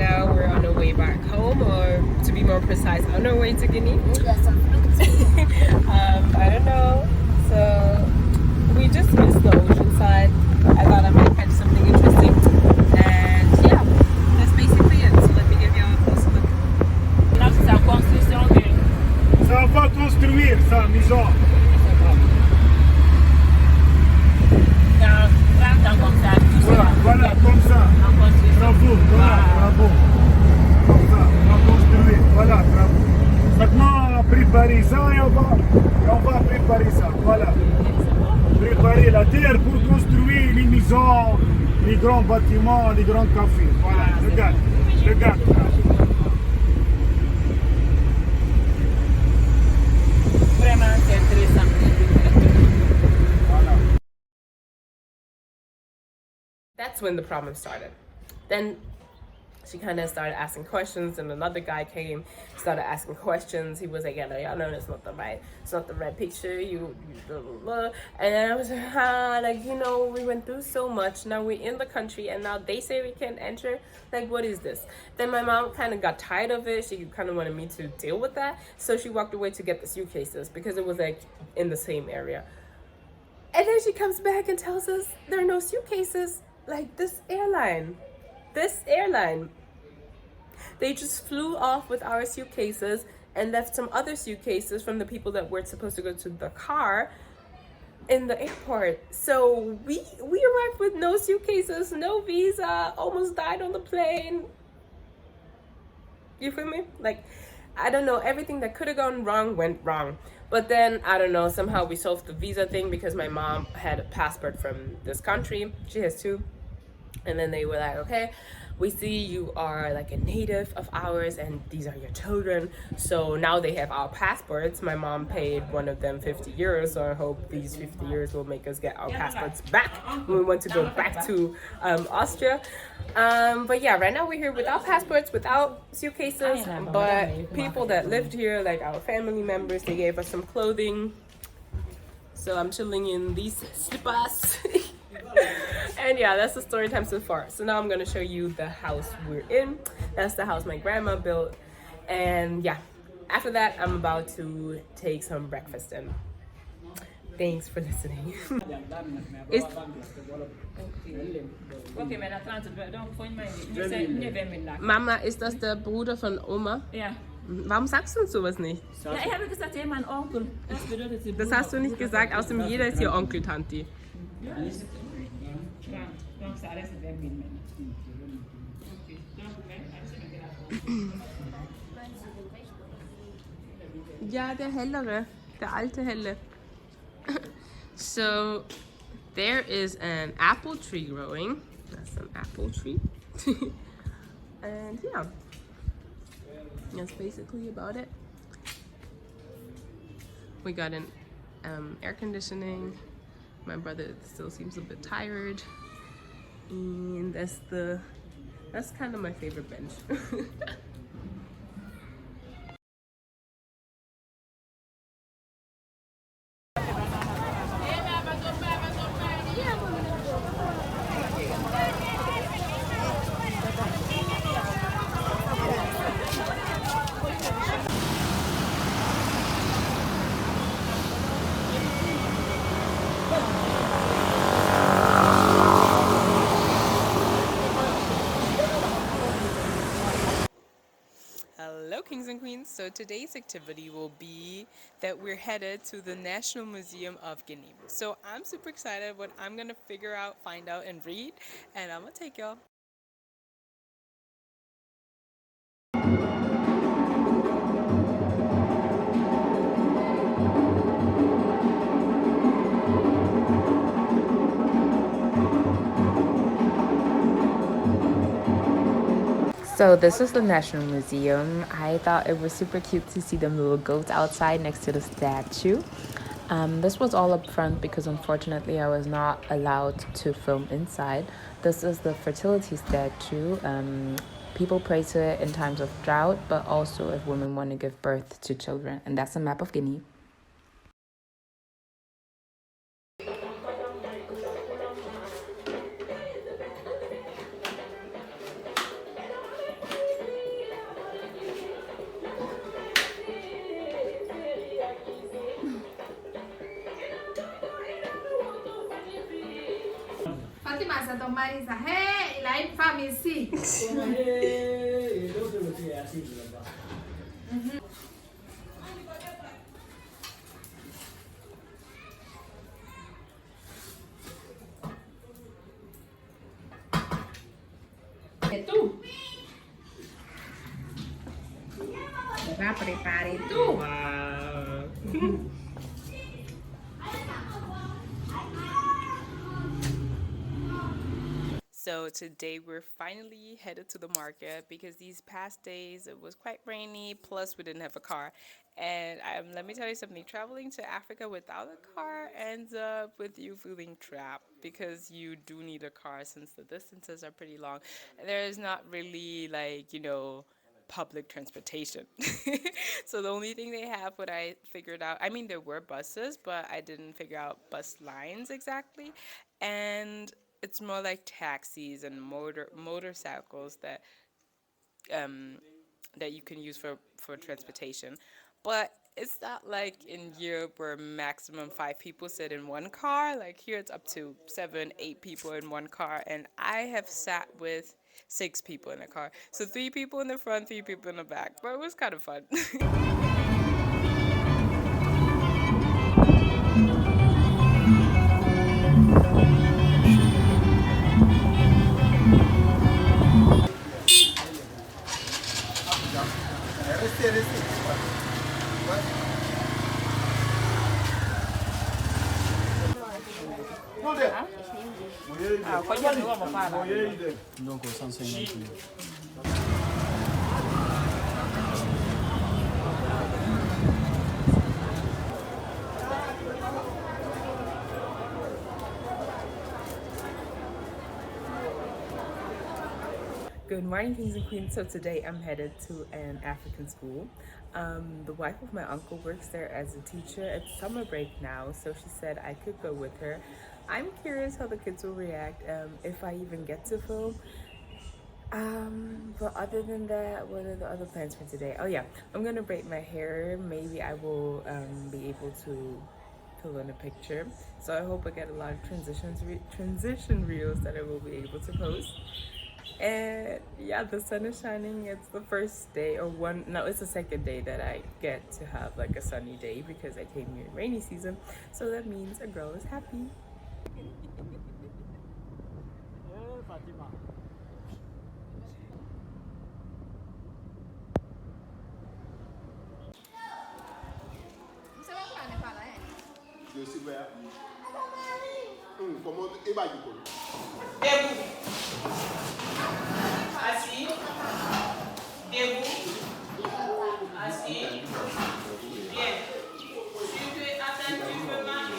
now we're on our way back home, or to be more precise, on our way to Guinea. I don't know. So we just missed the ocean side. I thought I might catch something interesting. And yeah, that's basically it. So let me give you a closer look. Ça va construire sa maison. Voilà, comme ça. Bravo, voilà, bravo. Comme ça, on va construire. Voilà, bravo. Maintenant, on a préparé ça et on va préparer ça. Voilà. Préparer la terre pour construire les maisons, les grands bâtiments, les grands cafés. Voilà, regarde, regarde. That's when the problem started. Then she kind of started asking questions, and another guy came, started asking questions. He was like, yeah, no, y'all know it's not the right picture, you blah, blah, blah. And I was like, you know, we went through so much, now we're in the country, and now they say we can't enter, like, what is this? Then my mom kind of got tired of it. She kind of wanted me to deal with that, so she walked away to get the suitcases, because it was, like, in the same area. And then she comes back and tells us there are no suitcases. Like, this airline, they just flew off with our suitcases and left some other suitcases from the people that were supposed to go to the car in the airport. So we arrived with no suitcases, no visa, almost died on the plane. You feel me? Like, I don't know, everything that could have gone wrong went wrong. But then, I don't know, somehow we solved the visa thing, because my mom had a passport from this country. She has two. And then they were like, okay, we see you are like a native of ours and these are your children. So now they have our passports. My mom paid one of them 50 euros. So I hope these 50 euros will make us get our passports back when we want to go back to Austria. But yeah, right now we're here without passports, without suitcases. But people that lived here, like our family members, they gave us some clothing. So I'm chilling in these slippers. And yeah, that's the story time so far. So now I'm gonna show you the house we're in. That's the house my grandma built. And yeah, after that, I'm about to take some breakfast in. Thanks for listening. Mama, ist das der Bruder von Oma? Ja. Warum sagst du uns sowas nicht? Ja, ich habe gesagt, ja, mein Onkel. Das hast du nicht gesagt, außerdem jeder ist hier Onkel, Tanti. Ja, der hellere, der alte helle. So, there is an apple tree growing. That's an apple tree. And yeah, that's basically about it. We got an air conditioning. My brother still seems a bit tired. And that's kind of my favorite bench. Hello Kings and Queens, so today's activity will be that we're headed to the National Museum of Guinea. So I'm super excited what I'm gonna figure out, find out and read, and I'm gonna take y'all. So this is the National Museum. I thought it was super cute to see them little goats outside next to the statue. This was all up front because unfortunately I was not allowed to film inside. This is the fertility statue. People pray to it in times of drought, but also if women want to give birth to children. And that's a map of Guinea. c'est ton mari ça. Hey, il a une femme ici. C'est tout. On va préparer tout. So today we're finally headed to the market because these past days it was quite rainy, plus we didn't have a car. And let me tell you something, traveling to Africa without a car ends up with you feeling trapped because you do need a car since the distances are pretty long. There's not really public transportation. So the only thing they have, what I figured out, I mean there were buses, but I didn't figure out bus lines exactly. And it's more like taxis and motorcycles that you can use for transportation. But it's not like in Europe where maximum 5 people sit in one car. Like here it's up to 7, 8 people in one car, and I have sat with 6 people in a car. So 3 people in the front, 3 people in the back. But it was kind of fun. Donc, 150 000. Good morning, kings and queens. So today I'm headed to an African school. The wife of my uncle works there as a teacher. It's summer break now, so she said I could go with her. I'm curious how the kids will react, if I even get to film. But other than that, what are the other plans for today? Oh yeah, I'm gonna braid my hair. Maybe I will be able to fill in a picture. So I hope I get a lot of transition reels that I will be able to post. And yeah, the sun is shining. It's the first day, it's the second day that I get to have like a sunny day because I came here in rainy season. So that means a girl is happy. Fatima. Je suis vert. Comment et bah du coup. Debout. Assis. Debout. Assis. Bien. Si tu es attentivement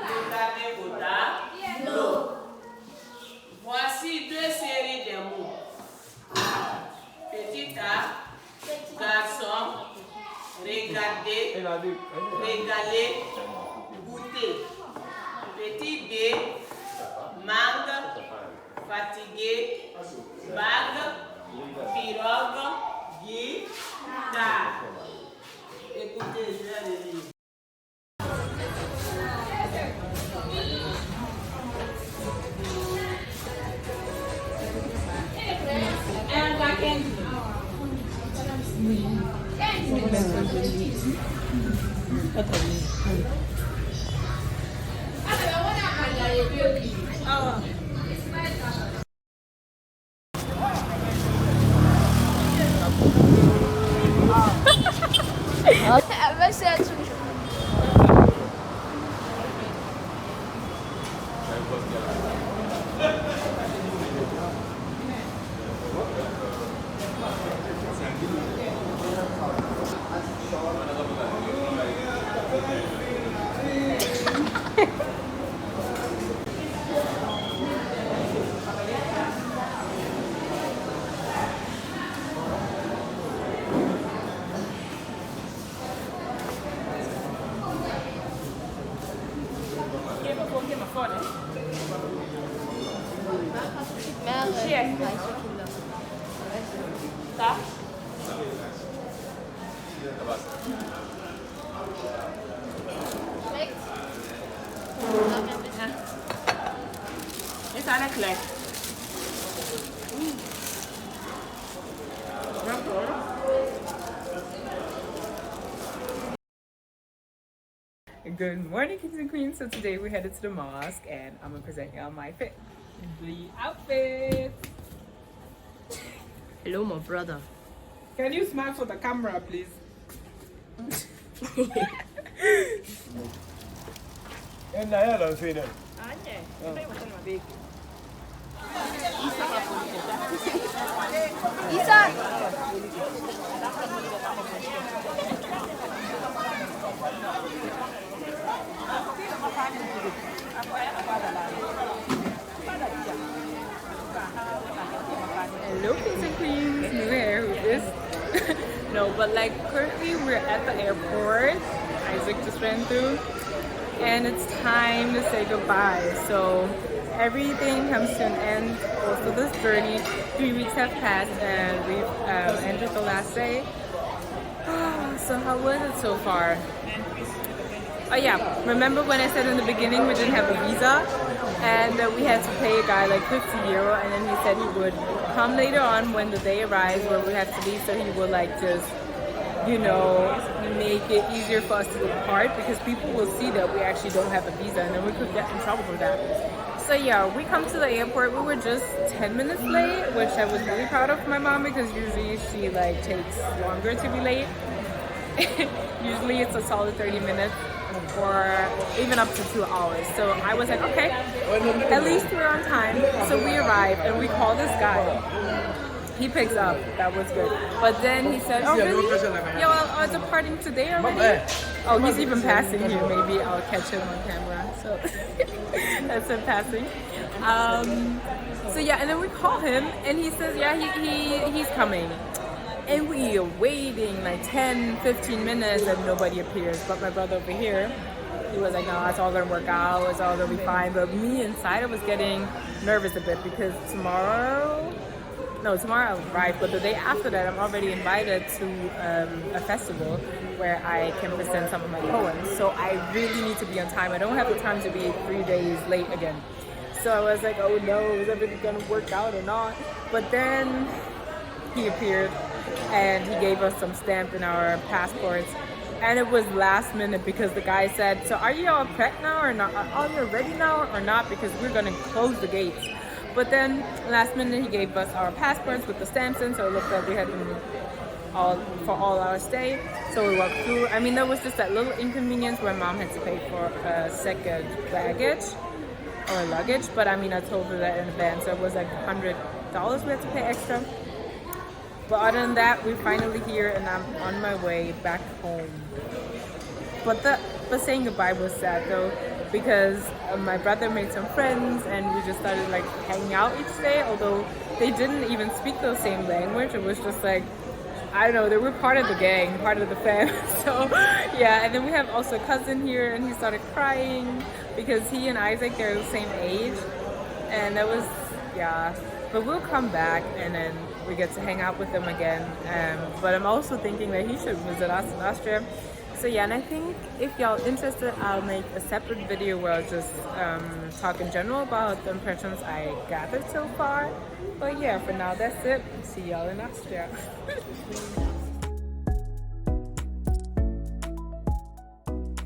regardez vos dames. Non. Voici 2 séries de mots. Petit A, garçon, regarder, régaler, goûter. Petit B, mangue, fatigué, bague, pirogue, guitare. Écoutez, je vais le lire. Tá? Essa Conakry. Good morning, kings and queens. So today we're headed to the mosque and I'm gonna present y'all my the outfit. Hello, my brother. Can you smile for the camera, please? Hello, kings and queens. New hair, who's this? No, but like currently we're at the airport. Isaac just ran through, and it's time to say goodbye. So everything comes to an end. Also, this journey, 3 weeks have passed, and we've entered the last day. So how was it so far? Oh yeah, remember when I said in the beginning we didn't have a visa and we had to pay a guy like 50 euro, and then he said he would come later on when the day arrives where we have to leave, so he would like just, you know, make it easier for us to depart, because people will see that we actually don't have a visa and then we could get in trouble for that. So yeah, we come to the airport. We were just 10 minutes late, which I was really proud of my mom, because usually she like takes longer to be late. Usually it's a solid 30 minutes or even up to 2 hours. So I was like, okay, at least we're on time. So we arrive and we call this guy. He picks up. That was good. But then he said, oh really? Yeah, well, are departing today already? Oh, he's even passing here. Maybe I'll catch him on camera. So that's him passing. So yeah, and then we call him and he says, yeah, he's coming. And we are waiting like 10-15 minutes and nobody appears. But my brother over here, he was like, no, it's all gonna work out, it's all gonna be fine. But me inside, I was getting nervous a bit, because tomorrow I'll arrive, but the day after that I'm already invited to a festival where I can present some of my poems. So I really need to be on time. I don't have the time to be 3 days late again. So I was like, oh no, is everything gonna work out or not? But then he appeared and he gave us some stamp in our passports, and it was last minute, because the guy said, so are you all prepped now or not? Are all you ready now or not? Because we're gonna close the gates. But then last minute he gave us our passports with the stamps in, so it looked like we had them all for all our stay. So we walked through. I mean, there was just that little inconvenience where mom had to pay for a second baggage or luggage, but I mean, I told her that in advance, so it was like $100 we had to pay extra. But other than that, we're finally here and I'm on my way back home. But saying goodbye was sad though, because my brother made some friends and we just started like hanging out each day, although they didn't even speak the same language. It was just like, I don't know, they were part of the gang, part of the fam. So yeah, and then we have also a cousin here, and he started crying because he and Isaac, they're the same age, and that was, yeah. But we'll come back and then we get to hang out with them again. But I'm also thinking that he should visit us in Austria. So yeah, and I think if y'all interested, I'll make a separate video where I'll just talk in general about the impressions I gathered so far. But yeah, for now that's it. See y'all in Austria.